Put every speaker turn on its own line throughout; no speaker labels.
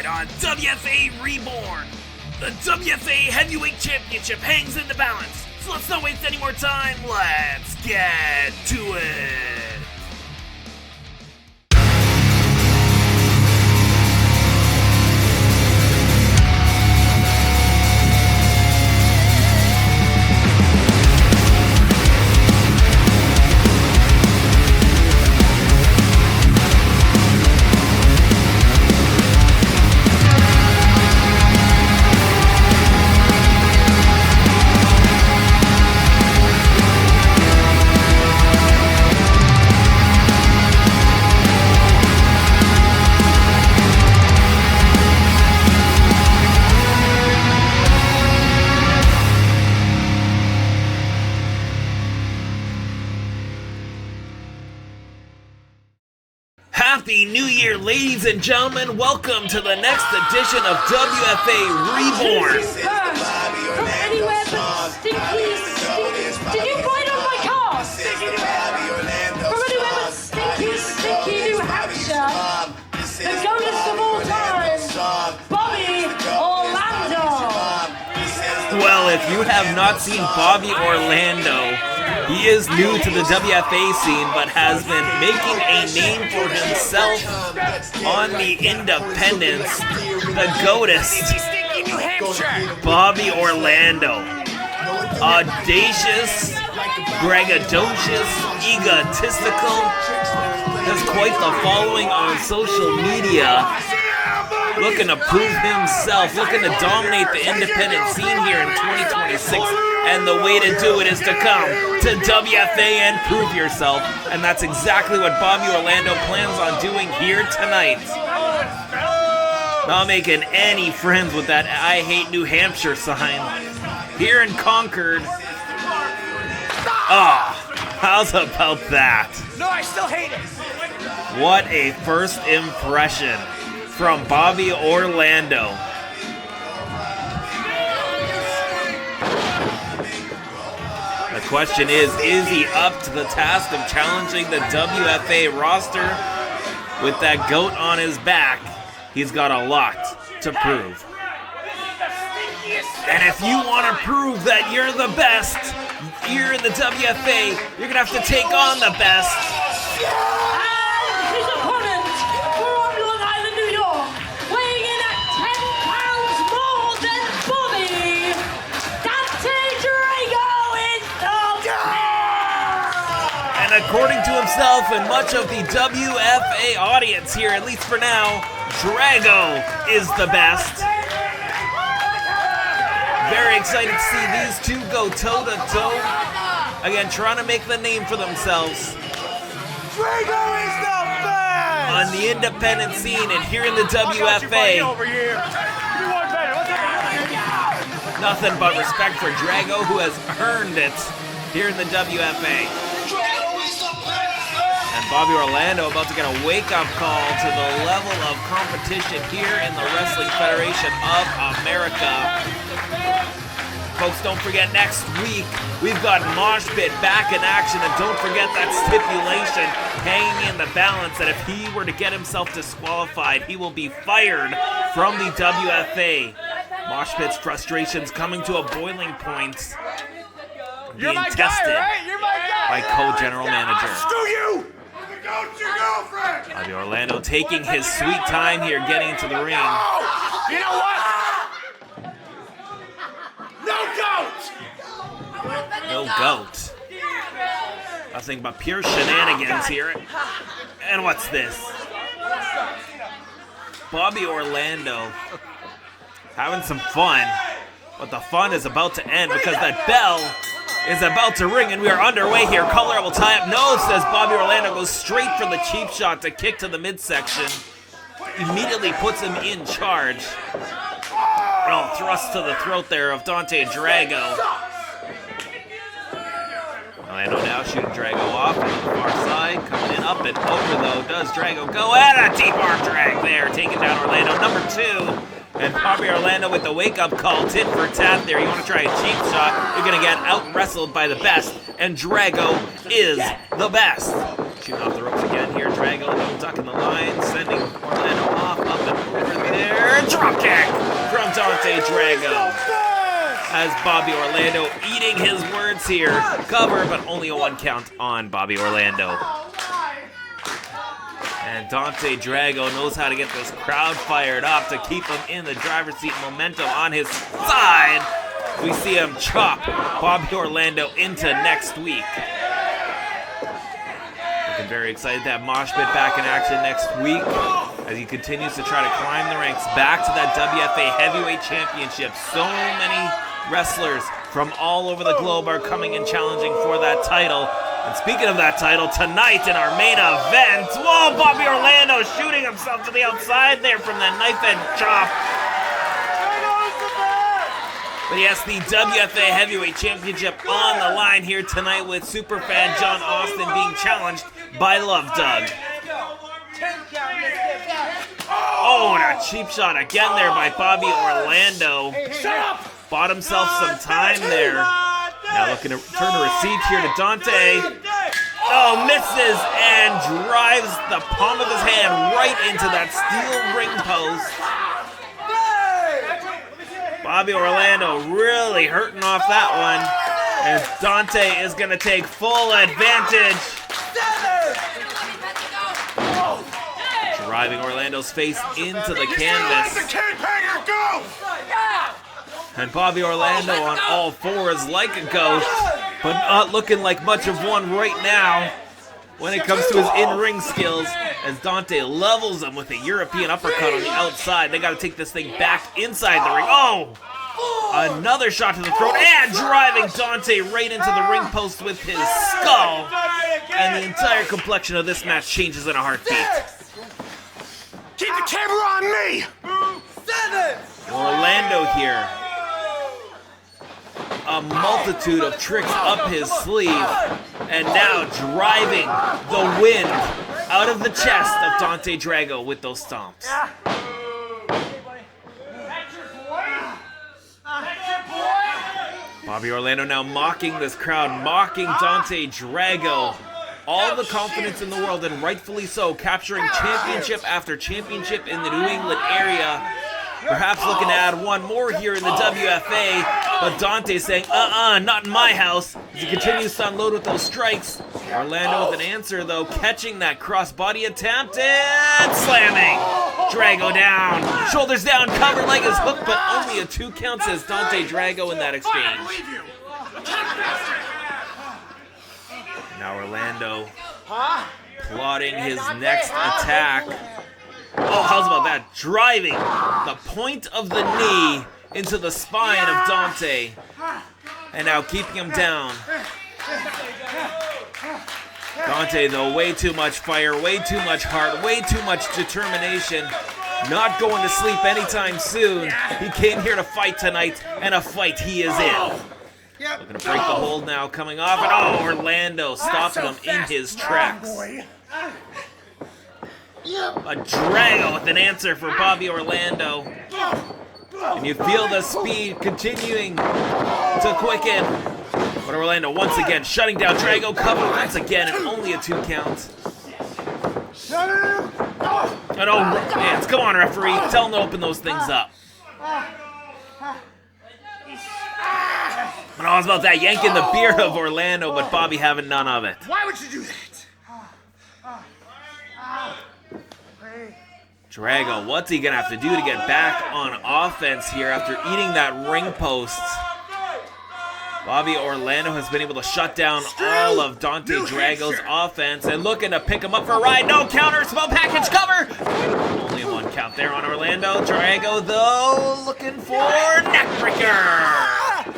tonight on WFA Reborn. The WFA Heavyweight Championship hangs in the balance. So let's not waste any more time. Let's get to it. Happy New Year, ladies and gentlemen. Welcome to the next edition of WFA Reborn.
From anywhere but Did you ride on my car? From anywhere but stinky New Hampshire. The goatest of all time, Bobby Orlando.
Well, if you have not seen Bobby Orlando, he is new to the WFA scene, but has been making a name for himself on the independents. The goatest, Bobby Orlando. Audacious, braggadocious, egotistical. Has quite the following on social media. Looking to prove himself, looking to dominate the independent scene here in 2026. And the way to do it is to come to WFA and prove yourself. And that's exactly what Bobby Orlando plans on doing here tonight. Not making any friends with that I hate New Hampshire sign. Here in Concord. How's about that?
No, I still hate it.
What a first impression from Bobby Orlando. The question is he up to the task of challenging the WFA roster? With that goat on his back, he's got a lot to prove. And if you want to prove that you're the best, you're in the WFA, you're going to have to take on the best.
His opponent from Long Island, New York, weighing in at 10 pounds more than Bobby, Dante Drago is the best!
And according to himself and much of the WFA audience here, at least for now, Drago is the best. Very excited to see these two go toe-to-toe. Again, trying to make the name for themselves.
Drago is the best!
On the independent scene and here in the WFA.
Over here. You want better. Let's
Nothing but respect for Drago, who has earned it here in the WFA. And Bobby Orlando about to get a wake-up call to the level of competition here in the Wrestling Federation of America. Folks, don't forget next week we've got Mosh Pit back in action, and don't forget that stipulation hanging in the balance that if he were to get himself disqualified, he will be fired from the WFA. Mosh Pit's frustrations coming to a boiling point, being tested by co-general manager.
Screw you!
Bobby Orlando taking his sweet time here getting into the ring.
You know what? No goat!
No goat. Nothing but pure shenanigans here. And what's this? Bobby Orlando having some fun, but the fun is about to end because that bell is about to ring and we are underway here. Color will tie up. No, says Bobby Orlando, goes straight for the cheap shot to kick to the midsection. Immediately puts him in charge. Oh, thrust to the throat there of Dante Drago. Orlando now shooting Drago off on the far side. Coming in up and over though. Does Drago go? And a deep arm drag there. Taking down Orlando. Number 2. And Bobby Orlando with the wake-up call, tit for tat there. You want to try a cheap shot, you're going to get out-wrestled by the best. And Drago is the best. Shooting off the ropes again here. Drago, little duck in the line, sending Orlando off, up and over there. Dante Drago. As Bobby Orlando eating his words here. Cover, but only a 1 count on Bobby Orlando. And Dante Drago knows how to get this crowd fired up to keep him in the driver's seat, momentum on his side. We see him chop Bobby Orlando into next week. Looking very excited to have Mosh Pit back in action next week as he continues to try to climb the ranks back to that WFA Heavyweight Championship. So many wrestlers from all over the globe are coming and challenging for that title. And speaking of that title, tonight in our main event, whoa, Bobby Orlando shooting himself to the outside there from that knife edge chop. But yes, the WFA Heavyweight Championship on the line here tonight with Superfan John Austin being challenged by Love Doug. Oh, and a cheap shot again there by Bobby Orlando. Bought himself some time there. Now looking to turn a receipt here to Dante. Oh, misses and drives the palm of his hand right into that steel ring post. Bobby Orlando really hurting off that one. And Dante is going to take full advantage. Driving Orlando's face into the canvas. And Bobby Orlando on all fours like a ghost, but not looking like much of one right now when it comes to his in-ring skills, as Dante levels him with a European uppercut on the outside. They got to take this thing back inside the ring. Oh! Another shot to the throat, and driving Dante right into the ring post with his skull. And the entire complexion of this match changes in a heartbeat.
Keep the camera on me!
Orlando here. A multitude of tricks up his sleeve, and now driving the wind out of the chest of Dante Drago with those stomps. Bobby Orlando now mocking this crowd, mocking Dante Drago. All the confidence in the world, and rightfully so, capturing championship after championship in the New England area. Perhaps looking to add one more here in the WFA, but Dante saying, not in my house, as he continues to unload with those strikes. Orlando with an answer, though, catching that crossbody attempt, and slamming Drago down. Shoulders down, cover leg is hooked, but only a 2 count, says Dante Drago in that exchange. Now Orlando plotting his next attack. Oh, how's about that? Driving the point of the knee into the spine of Dante. And now keeping him down. Dante, though, way too much fire, way too much heart, way too much determination. Not going to sleep anytime soon. He came here to fight tonight, and a fight he is in. Looking to break the hold now, coming off, and Orlando stopping him in his tracks. A Drago with an answer for Bobby Orlando. And you feel the speed continuing to quicken. But Orlando once again shutting down Drago, cover once again, and only a 2 count. And hands. Come on, referee. Tell him to open those things up. And all about that, yanking the beard of Orlando, but Bobby having none of it.
Why would you do that?
Drago, what's he going to have to do to get back on offense here after eating that ring post? Bobby Orlando has been able to shut down all of Dante Drago's offense and looking to pick him up for a ride. No counter, small package cover. Only 1 count there on Orlando. Drago, though, looking for neckbreaker.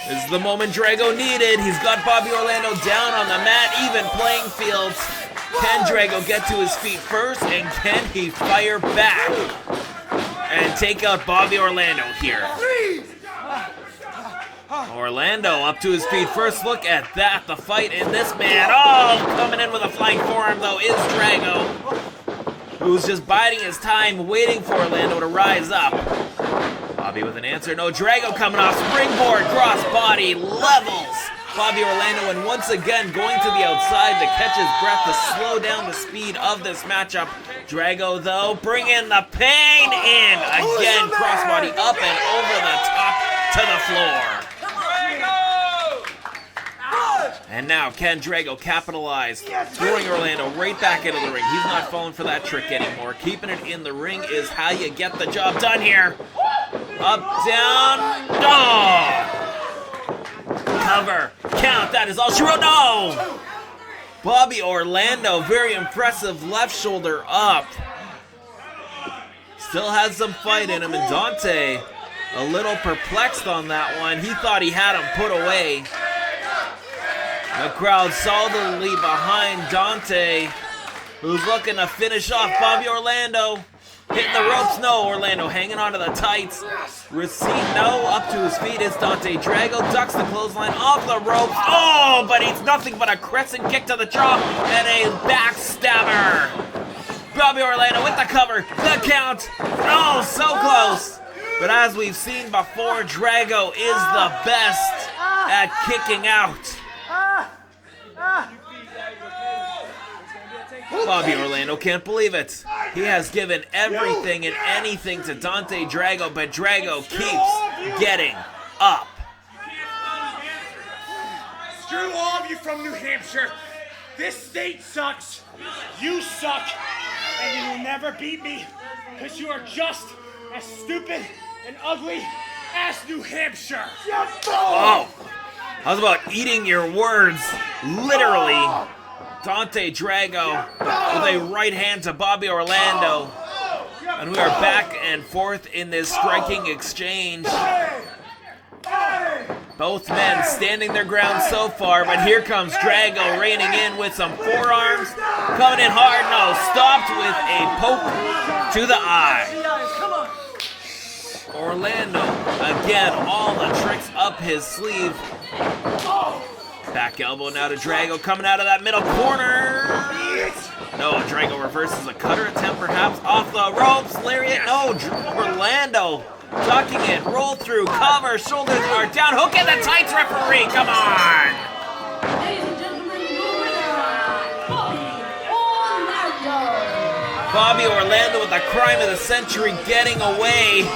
This is the moment Drago needed. He's got Bobby Orlando down on the mat, even playing field. Can Drago get to his feet first, and can he fire back and take out Bobby Orlando here? Orlando up to his feet. First look at that, the fight in this man. Oh, coming in with a flying forearm, though, is Drago, who's just biding his time, waiting for Orlando to rise up. Bobby with an answer. No, Drago coming off springboard, cross body, levels Bobby Orlando, and once again going to the outside to catch his breath to slow down the speed of this matchup. Drago, though, bringing the pain in. Again, crossbody up and over the top to the floor. And now can Drago capitalize, throwing Orlando right back into the ring. He's not falling for that trick anymore. Keeping it in the ring is how you get the job done here. Up, down, cover, count, that is all she wrote. No! Bobby Orlando, very impressive, left shoulder up. Still has some fight in him, and Dante a little perplexed on that one. He thought he had him put away. The crowd solidly behind Dante, who's looking to finish off Bobby Orlando. Hitting the ropes, no. Orlando hanging onto the tights. Receipt, no. Up to his feet is Dante Drago. Ducks the clothesline off the ropes. Oh, but he's nothing but a crescent kick to the jaw and a backstabber. Bobby Orlando with the cover, the count. Oh, so close. But as we've seen before, Drago is the best at kicking out. Bobby Orlando can't believe it. He has given everything and anything to Dante Drago, but Drago keeps getting up.
Screw all of you from New Hampshire. This state sucks. You suck. And you will never beat me because you are just as stupid and ugly as New Hampshire.
Oh, how's about eating your words? Literally. Dante Drago with a right hand to Bobby Orlando. And we are back and forth in this striking exchange. Both men standing their ground so far, but here comes Drago reining in with some forearms. Coming in hard, no, stopped with a poke to the eye. Orlando, again, all the tricks up his sleeve. Back elbow now to Drago, coming out of that middle corner. No, Drago reverses a cutter attempt, perhaps off the ropes. Lariat, no, Orlando ducking it, roll through, cover, shoulders are down. Hook in the tights, referee, come on.
Ladies and gentlemen, your winner, Bobby Orlando.
Bobby Orlando with the crime of the century, getting away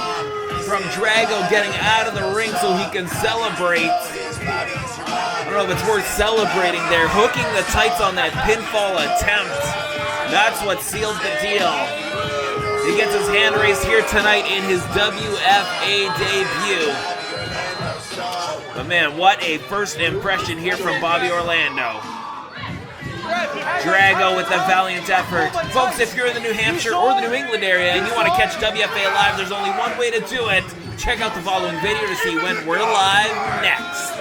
from Drago, getting out of the ring so he can celebrate. I don't know if it's worth celebrating there. Hooking the tights on that pinfall attempt. That's what sealed the deal. He gets his hand raised here tonight in his WFA debut. But man, what a first impression here from Bobby Orlando. Drago with a valiant effort. Folks, if you're in the New Hampshire or the New England area and you want to catch WFA live, there's only one way to do it. Check out the following video to see when we're live next.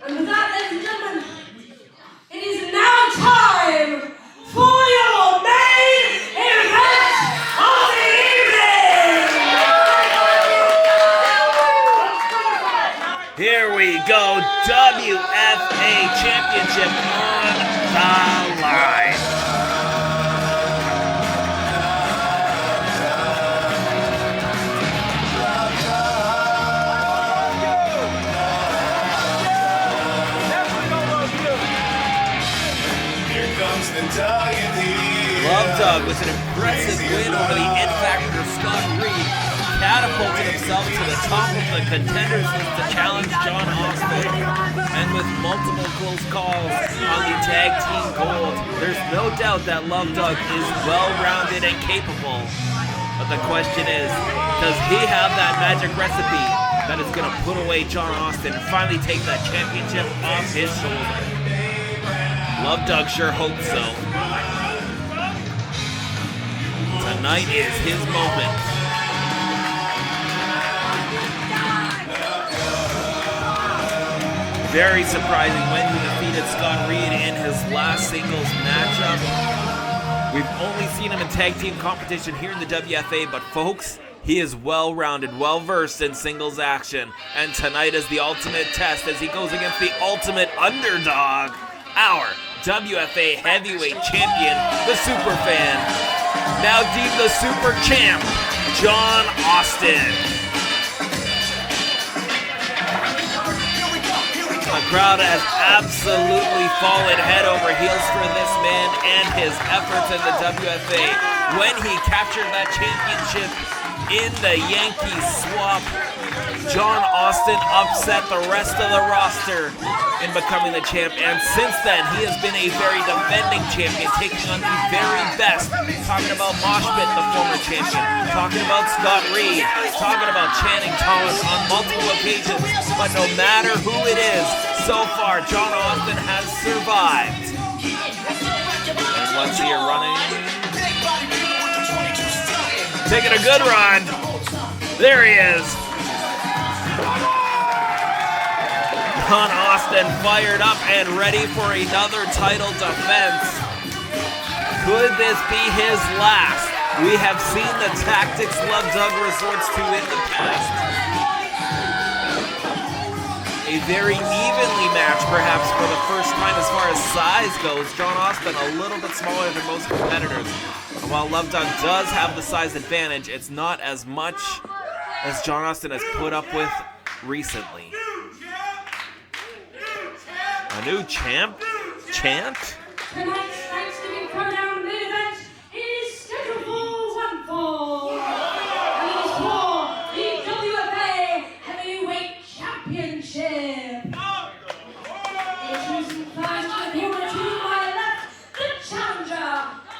And with that, ladies and gentlemen, it is now time for your main event of the evening!
Here we go, WFA Championship on the line. Love Doug with an impressive win over the N Factor Scott Reed. catapulted himself to the top of the contenders list to challenge John Austin. And with multiple close calls on the tag team gold, there's no doubt that Love Dog is well-rounded and capable. But the question is, does he have that magic recipe that is going to put away John Austin and finally take that championship off his shoulder? Love Dog sure hopes so. Tonight is his moment. Very surprising when he defeated Scott Reed in his last singles matchup. We've only seen him in tag team competition here in the WFA, but folks, he is well-rounded, well-versed in singles action. And tonight is the ultimate test as he goes against the ultimate underdog, our WFA Heavyweight Champion, the Superfan. Now deemed the Super Champ, John Austin. The crowd has absolutely fallen head over heels for this man and his efforts in the WFA. When he captured that championship in the Yankee swap, John Austin upset the rest of the roster in becoming the champ, and since then he has been a very defending champion, taking on the very best. Talking about Moshpit, the former champion, talking about Scott Reed, talking about Channing Thomas on multiple occasions, but no matter who it is, so far John Austin has survived. And let's see it running. Taking a good run. There he is. John Austin fired up and ready for another title defense. Could this be his last? We have seen the tactics Love Dog resorts to in the past. A very evenly matched, perhaps for the first time as far as size goes. John Austin a little bit smaller than most competitors. And while Love Dog does have the size advantage, it's not as much as John Austin has put up with recently. A new champ? Chant?
Tonight's Thanksgiving Throwdown main event is scheduled for one fall. And it is for the WFA Heavyweight Championship. Introducing first to the corner to my left, the challenger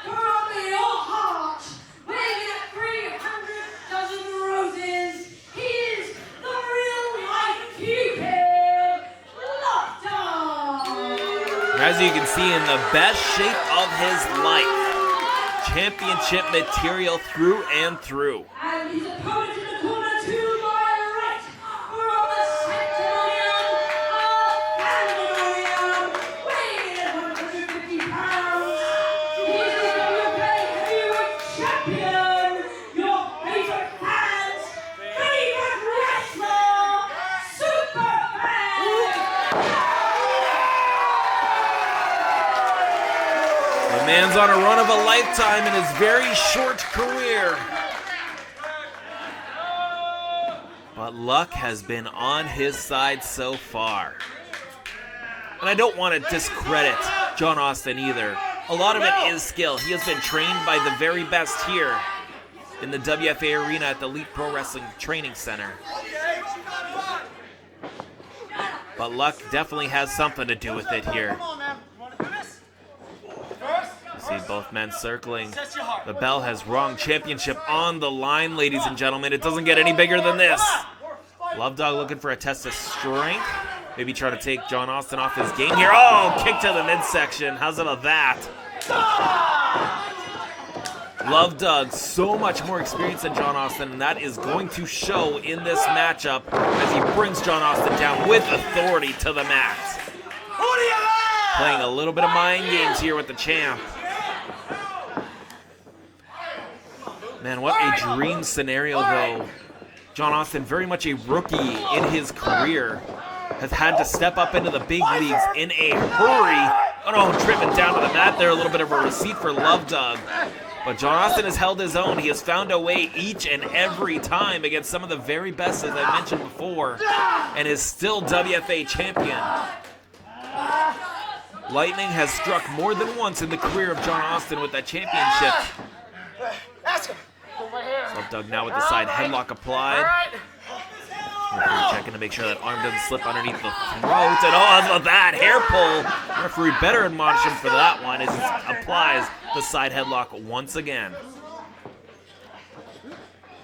from your heart, weighing in at 300 dozen roses. He is the real-life Cupid, Love Dog.
As you can see, in the best shape of his life. Championship material through and through.
And his opponent in the corner to my right, from the Sanctimonium of Pandemonium, weighing in at 150 pounds. He is the WFA Heavyweight Champion, your favorite fans' favorite wrestler, Superfan.
The man's on a run of a lifetime in his very short career. But luck has been on his side so far. And I don't want to discredit John Austin either. A lot of it is skill. He has been trained by the very best here in the WFA arena at the Elite Pro Wrestling Training Center. But luck definitely has something to do with it here. You see both men circling. The bell has rung. Championship on the line, ladies and gentlemen. It doesn't get any bigger than this. Love Dog looking for a test of strength. Maybe try to take John Austin off his game here. Oh, kick to the midsection. How's about that? Love Dog, so much more experience than John Austin, and that is going to show in this matchup as he brings John Austin down with authority to the mat. Playing a little bit of mind games here with the champ. Man, what a dream scenario, though. John Austin, very much a rookie in his career, has had to step up into the big leagues in a hurry. Oh no, driven down to the mat there. A little bit of a receipt for Love Dog. But John Austin has held his own. He has found a way each and every time against some of the very best, as I mentioned before, and is still WFA champion. Lightning has struck more than once in the career of John Austin with that championship.
Ask him. Over here.
Love Dog now with the side headlock applied. Referee checking to make sure that arm doesn't slip underneath the throat. And oh, how about that? Hair pull. Referee better admonish him for that one as he applies the side headlock once again.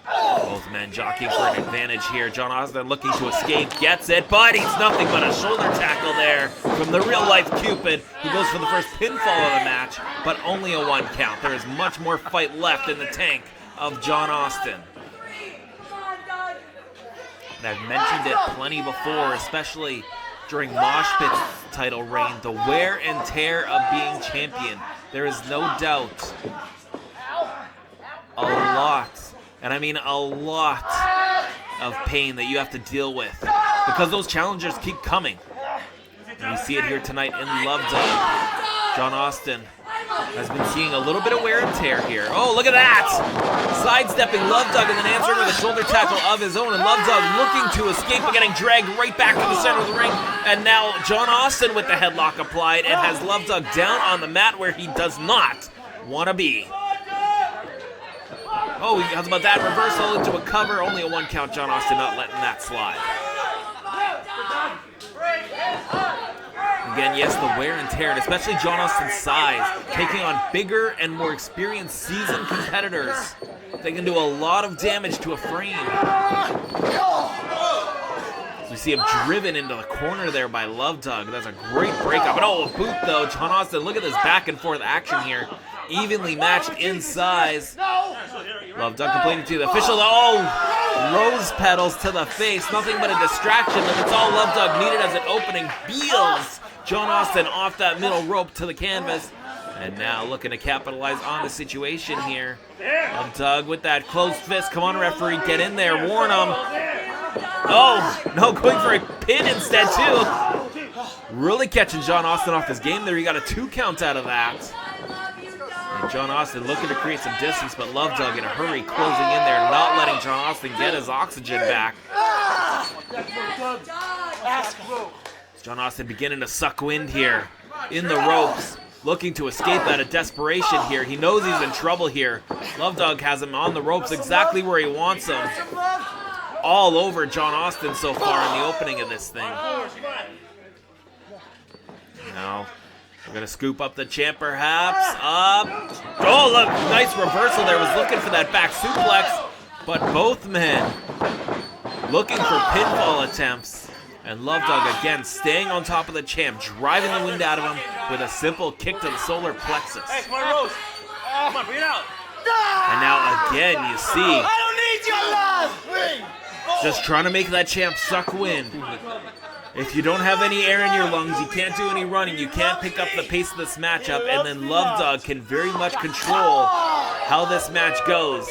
Both men jockeying for an advantage here. John Austin looking to escape, gets it, but he's nothing but a shoulder tackle there from the real-life Cupid, who goes for the first pinfall of the match, but only a 1 count. There is much more fight left in the tank of John Austin. And I've mentioned it plenty before, especially during Mosh Pit's title reign, the wear and tear of being champion. There is no doubt a lot, and I mean a lot, of pain that you have to deal with because those challengers keep coming. And we see it here tonight in Love Dog. John Austin has been seeing a little bit of wear and tear here. Oh, look at that! Sidestepping Love Dog and then answering with a shoulder tackle of his own. And Love Dog looking to escape but getting dragged right back to the center of the ring. And now John Austin with the headlock applied and has Love Dog down on the mat where he does not want to be. Oh, how's about that? Reversal into a cover. Only a 1 count. John Austin not letting that slide. Again, yes, the wear and tear, and especially John Austin's size, taking on bigger and more experienced seasoned competitors. They can do a lot of damage to a frame. We see him driven into the corner there by Love Dog. That's a great breakup. And oh, a boot though. John Austin, look at this back and forth action here. Evenly matched in size. Love Dog complaining to the official. Oh, rose petals to the face. Nothing but a distraction, and it's all Love Dog needed as an opening. Beals John Austin off that middle rope to the canvas. And now looking to capitalize on the situation here. Love Dog with that closed fist. Come on, referee, get in there. Warn him. Oh, no, going for a pin instead, too. Really catching John Austin off his game there. He got a 2 count out of that. And John Austin looking to create some distance, but Love Dog in a hurry, closing in there, not letting John Austin get his oxygen back. John Austin beginning to suck wind here in the ropes, looking to escape out of desperation here. He knows he's in trouble here. Love Dog has him on the ropes exactly where he wants him. All over John Austin so far in the opening of this thing. Now, we're going to scoop up the champ perhaps. Up. Oh, look, nice reversal there. Was looking for that back suplex, but both men looking for pinfall attempts. And Love Dog again staying on top of the champ, driving the wind out of him with a simple kick to the solar plexus.
Hey, come on, Rose. Come on, bring it out.
And now again, you see,
I don't need your love.
just trying to make that champ suck wind. If you don't have any air in your lungs, you can't do any running, you can't pick up the pace of this matchup, and then Love Dog can very much control how this match goes.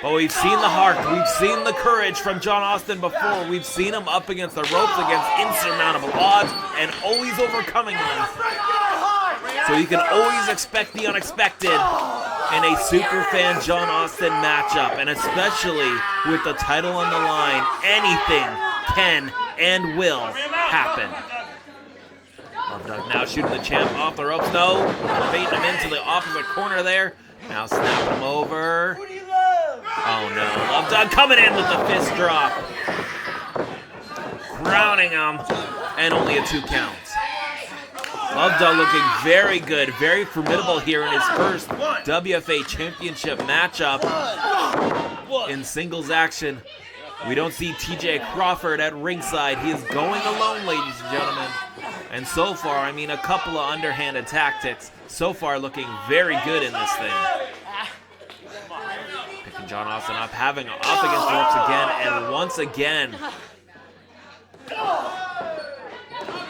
But we've seen the heart, we've seen the courage from John Austin before. We've seen him up against the ropes against insurmountable odds and always overcoming them. So you can always expect the unexpected in a Superfan John Austin matchup, and especially with the title on the line, anything can and will happen. Love Dog now shooting the champ off the ropes. No, baiting him into the opposite corner there. Now snapping him over. Oh no, Love Dog coming in with the fist drop. Crowning him, and only a 2 count. Love Dog looking very good, very formidable here in his first WFA Championship matchup in singles action. We don't see TJ Crawford at ringside. He is going alone, ladies and gentlemen. And so far, I mean, a couple of underhanded tactics. So far, looking very good in this thing. Picking John Austin up, having him up against the ropes again, and once again,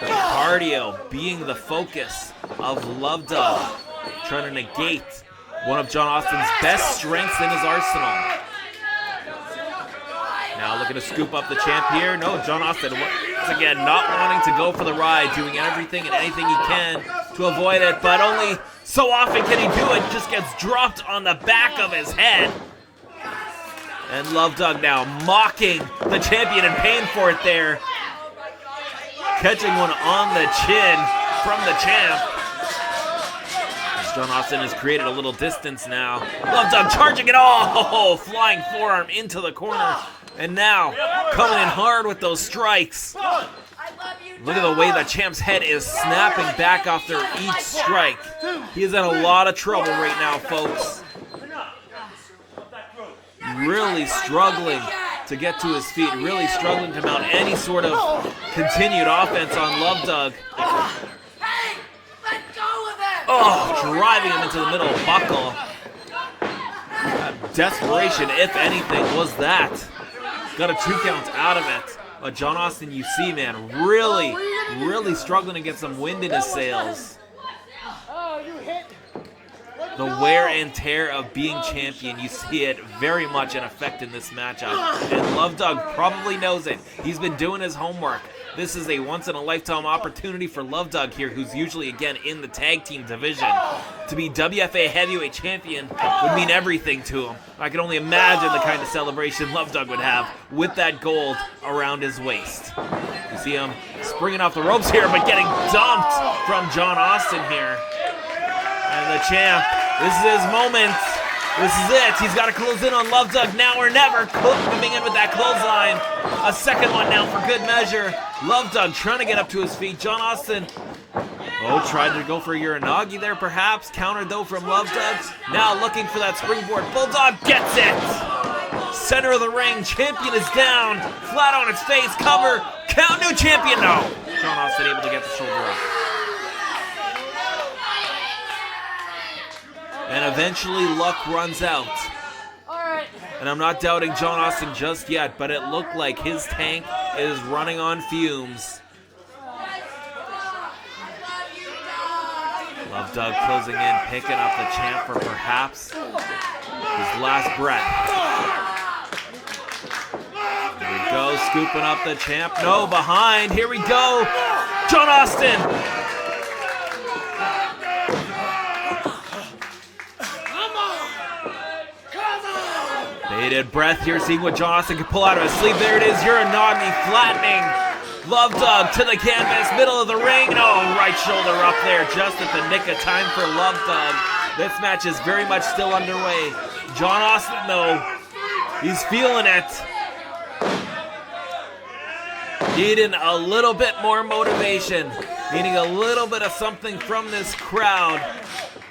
the cardio being the focus of Love Dog, trying to negate one of John Austin's best strengths in his arsenal. Now looking to scoop up the champ here. No, John Austin, once again, not wanting to go for the ride, doing everything and anything he can to avoid it, but only so often can he do it, just gets dropped on the back of his head. And Love Dog now mocking the champion and paying for it there. Catching one on the chin from the champ. John Austin has created a little distance now. Love Dog charging it all. Flying forearm into the corner. And now coming in hard with those strikes. Look at the way the champ's head is snapping back after each strike. He is in a lot of trouble right now, folks. Really struggling to get to his feet. Really struggling to mount any sort of continued offense on Love Dog. Oh, driving him into the middle buckle. Desperation, if anything, was that. Got a 2 count out of it. But John Austin, you see, man, really struggling to get some wind in his sails. The wear and tear of being champion, you see it very much in effect in this matchup. And Love Dog probably knows it. He's been doing his homework. This is a once-in-a-lifetime opportunity for Love Dog here, who's usually, again, in the tag team division. To be WFA Heavyweight Champion would mean everything to him. I can only imagine the kind of celebration Love Dog would have with that gold around his waist. You see him springing off the ropes here, but getting dumped from John Austin here. And the champ, this is his moment. This is it. He's got to close in on Love Dog now or never. Coming in with that clothesline. A second one now for good measure. Love Dog trying to get up to his feet. John Austin, tried to go for a Uranagi there perhaps. Countered though from Love Dog. Now looking for that springboard. Bulldog gets it. Center of the ring. Champion is down. Flat on its face. Cover. Count. New champion. No. John Austin able to get the shoulder up. And eventually luck runs out. And I'm not doubting John Austin just yet, but it looked like his tank is running on fumes. Love Dog closing in, picking up the champ for perhaps his last breath. Here we go, scooping up the champ. No, behind. Here we go. John Austin. Bated breath here, seeing what John Austin can pull out of his sleeve. There it is, Uranagi flattening. Love Dog to the canvas, middle of the ring. Oh, right shoulder up there, just at the nick of time for Love Dog. This match is very much still underway. John Austin, though, he's feeling it. Needing a little bit more motivation. Needing a little bit of something from this crowd.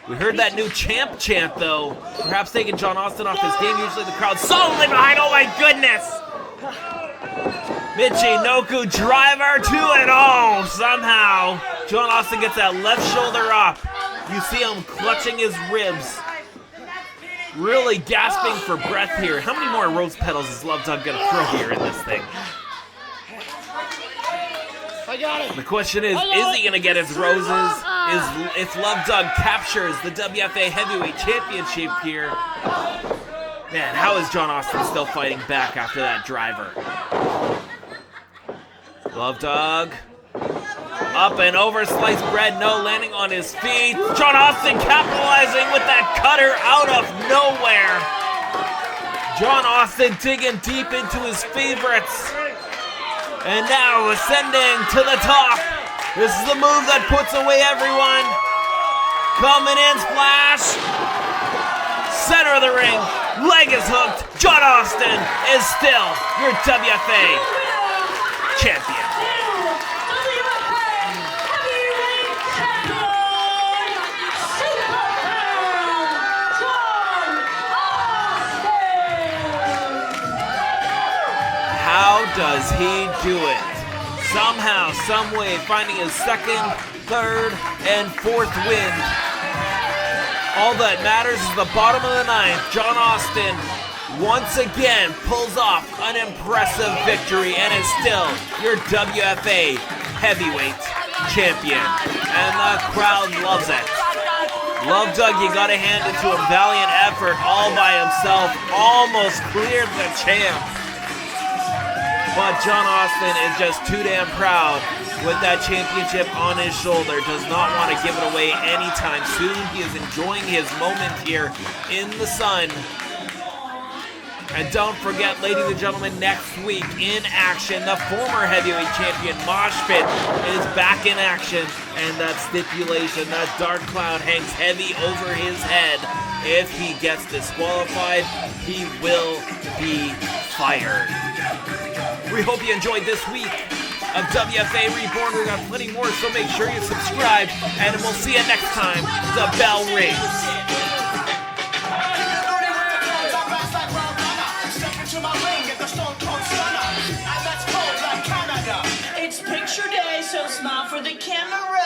We heard that new champ chant, though. Perhaps taking John Austin off his game. Usually the crowd solidly behind. Oh, my goodness. Michinoku driver to it all. Somehow, John Austin gets that left shoulder up. You see him clutching his ribs. Really gasping for breath here. How many more rose petals is Love Dog going to throw here in this thing? The question is he going to get his roses? If Love Dog captures the WFA Heavyweight Championship here, man, how is John Austin still fighting back after that driver? Love Dog, up and over, sliced bread, no, landing on his feet. John Austin capitalizing with that cutter out of nowhere. John Austin digging deep into his favorites. And now ascending to the top. This is the move that puts away everyone. Coming in, splash. Center of the ring. Leg is hooked. John Austin is still your WFA champion. How does he do it? Somehow, someway, finding his second, third, and fourth win. All that matters is the bottom of the ninth. John Austin once again pulls off an impressive victory and is still your WFA Heavyweight Champion. And the crowd loves it. Love Dog, you gotta hand it to a valiant effort all by himself. Almost cleared the champ. But John Austin is just too damn proud with that championship on his shoulder. Does not want to give it away anytime soon. He is enjoying his moment here in the sun. And don't forget, ladies and gentlemen, next week in action, the former heavyweight champion Mosh Pit is back in action. And that stipulation, that dark cloud hangs heavy over his head. If he gets disqualified, he will be fired. We hope you enjoyed this week of WFA Reborn. We've got plenty more, so make sure you subscribe, and we'll see you next time. The bell rings.
It's picture day, so smile for the camera.